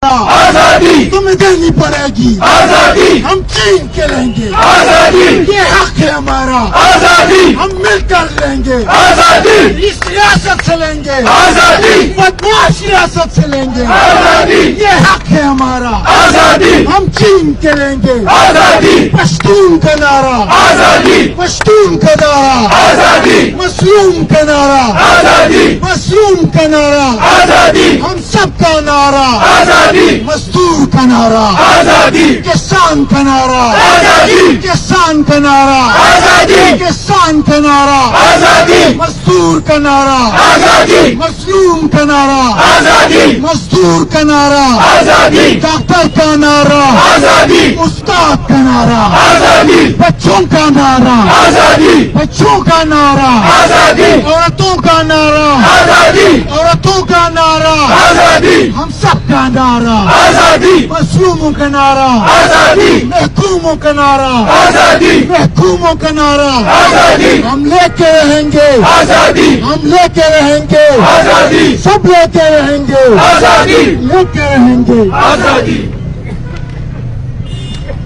आजादी तुम्हें देनी पड़ेगी। आजादी हम छीन के लेंगे। आजादी ये हक है हमारा। आजादी हम मिलकर लेंगे। आजादी इस रियासत से लेंगे। आजादी बदमाश रियासत से लेंगे। आजादी ये हक है हमारा। आजादी हम छीन के लेंगे। आजादी पश्तून का नारा। आजादी पश्तून का नारा। आजादी मसलूम का नारा। आजादी मसलूम का नारा। आजादी हम सबका नारा। आजादी मजदूर का नारा। आजादी किसान का नारा। आजादी किसान का नारा। आजादी किसान का नारा। आजादी मजदूर का नारा। आजादी मजलूम का नारा। आजादी मजदूर का नारा। आजादी डॉक्टर का नारा। आजादी उस्ताद का नारा। आजादी बच्चों का नारा। आजादी बच्चों का नारा। आजादी औरतों का नारा। आजादी औरतों का नारा। आजादी हम सबका नारा। आजादी मजलूमों का नारा। आजादी महकूमों का नारा। आजादी महकूमों का नारा। आजादी हम लेके रहेंगे। आजादी हम लेके रहेंगे। आजादी सब लेके रहेंगे। आजादी लेके रहेंगे। आजादी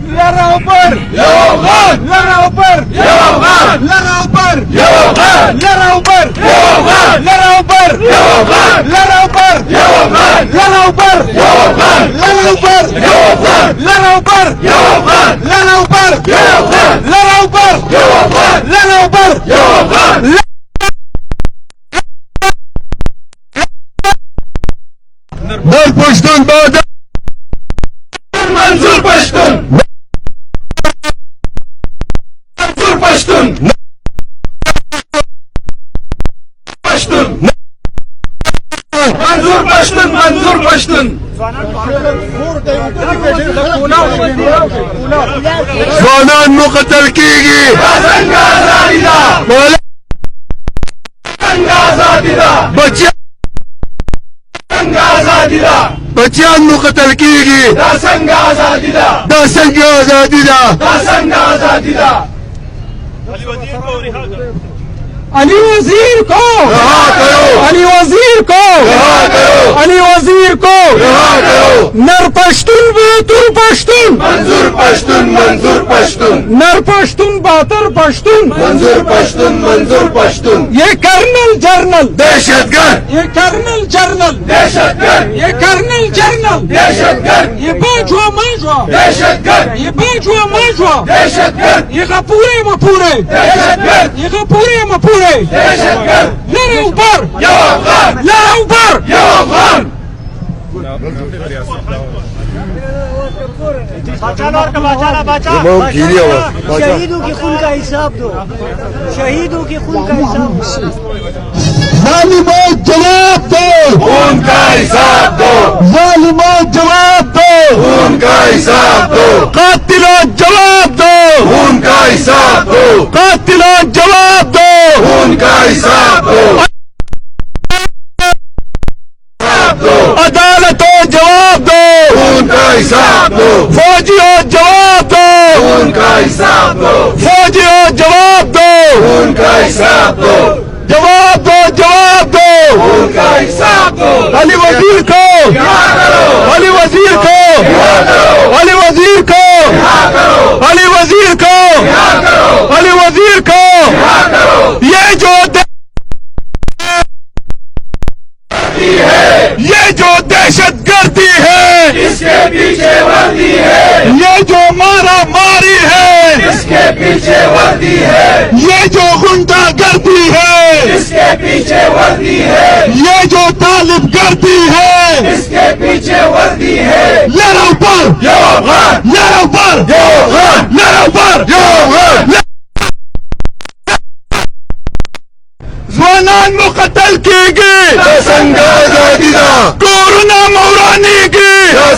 लड़ा ऊपर। यौवन लड़ा ऊपर। यौवन लड़ा ऊपर। यौवन लड़ा ऊपर। यौवन लड़ा ऊपर। यौवन लड़ा ऊपर। यौवन लड़ा ऊपर। यौवन लड़ा ऊपर। यौवन लड़ा ऊपर। यौवन लड़ा ऊपर। यौवन लड़ा ऊपर। यौवन लड़ा ऊपर। यौवन बोल पश्तून बोल। मंजूर पश्तून मंजूर पश्तून पश्तून मंजूर पश्तून मंजूर पश्तून स्वानान मुकतल कीगी। संघ आजादी दा संघ आजादी दा बच्चे संघ आजादी दा बच्चियां मुकतल कीगी। संघ आजादी दा संघ आजादी दा। संघ आजादी दा अली वजीर को रहा करो। अली वजीर को रहा करो। अली वजीर को रहा करो। नर पश्तून बहत्तर पश्तून मंजूर पश्तून मंजूर पश्तून नर पश्तून 72 पश्तून मंजूर पश्तून मंजूर पश्तून ये कर्नल जर्नल दहशतगर्द। ये कर्नल जर्नल दहशतगर्द ये कर्नल जर्नल दहशतगर्द ये बाजवा माजवा दहशतगर्द ये बाजवा माजवा दहशतगर्द ये पूरे मपूरे दहशतगर्द ये पूरे मपूरे दहशतगर्द लड़े ऊपर यौवन लड़ा ऊपर यौवन शहीदों के खून का हिसाब दो। शहीदों के खून का हिसाब जालिमों जवाब दो। खून का हिसाब दो जालिमों जवाब दो। खून का हिसाब दो कातिलों जवाब दो। खून का हिसाब दो कातिलों जवाब दो। खून का हिसाब दो अदालतों जवाब दो। खून का हिसाब दो फौजियों जवाब दो। खून का हिसाब दो फौजियों जवाब दो। खून का हिसाब दो जवाब दो। जवाब दो। खून का हिसाब दो अली वजीर को। क्या करो अली वजीर को। क्या करो अली वजीर को। क्या करो अली वजीर को। क्या करो अली वजीर को। क्या करो ये जो ये जो दहशतगर्दी है। इसके पीछे वर्दी है ये जो मारा मारी है। इसके पीछे वर्दी है ये जो गुंडागर्दी है। इसके पीछे वर्दी है ये जो तालिब गर्दी है। इसके पीछे वर्दी है लड़ा ऊपर। यौवन लड़ा ऊपर। यौवन लड़ा ऊपर। यौवन जवानान मुकतल कीगी। संघ आजादी दा कोरोना मौरानी की।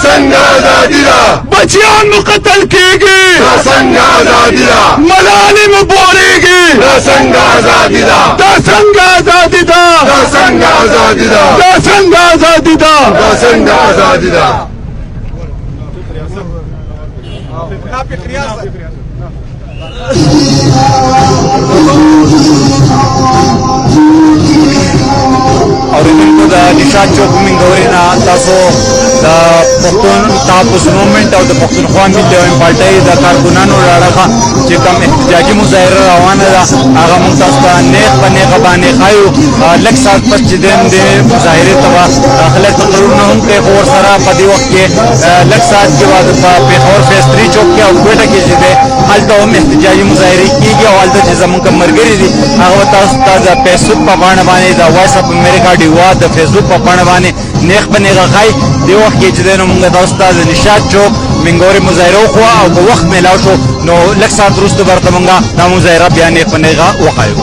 संघ आजादी दा बच्चियां मुकतल कीगी। संघ आजादी दा मलालिम बोलेगी। संघ आजादी दा संघ आजादी दा। संघ आजादी दा संघ आजादी दा। संघ आजादी दा और निशान चौक में गौरीना तासो د پښتون تحفظ موومنټ او د پښتونخوا ملي پارټۍ د کارکونانو راړه چې کوم احتجاجي مظاهره روانه ده هغه موږ تاسو ته نیغ په نیغه باندې ښایو لږ ساعت پس چې د مظاهرې ته به خلک تقریرونه هم کوي خو ورسره په دې وخت کې لږ ساعت کې بعد په پېښور فیض 3 چوک کې او کوټه کې چې دی هلته هم احتجاجي مظاهرې کېږي او هلته چې زموږ کوم ملګري دي هغه تاسو ته د فیسبوک په پاڼه باندې د وایس اف امریکا ډیوا د فیسبوک په پاڼه باندې نیغ په نیغه ښایي دې وخت کې چې دی نو موږ تاسو ته د نشاط چوک منګورې مظاهره وکړه او په وخت میلاو شو نو لږ ساعت وروسته به ورته موږ دا مظاهره بیا نیغ په نیغه وښایو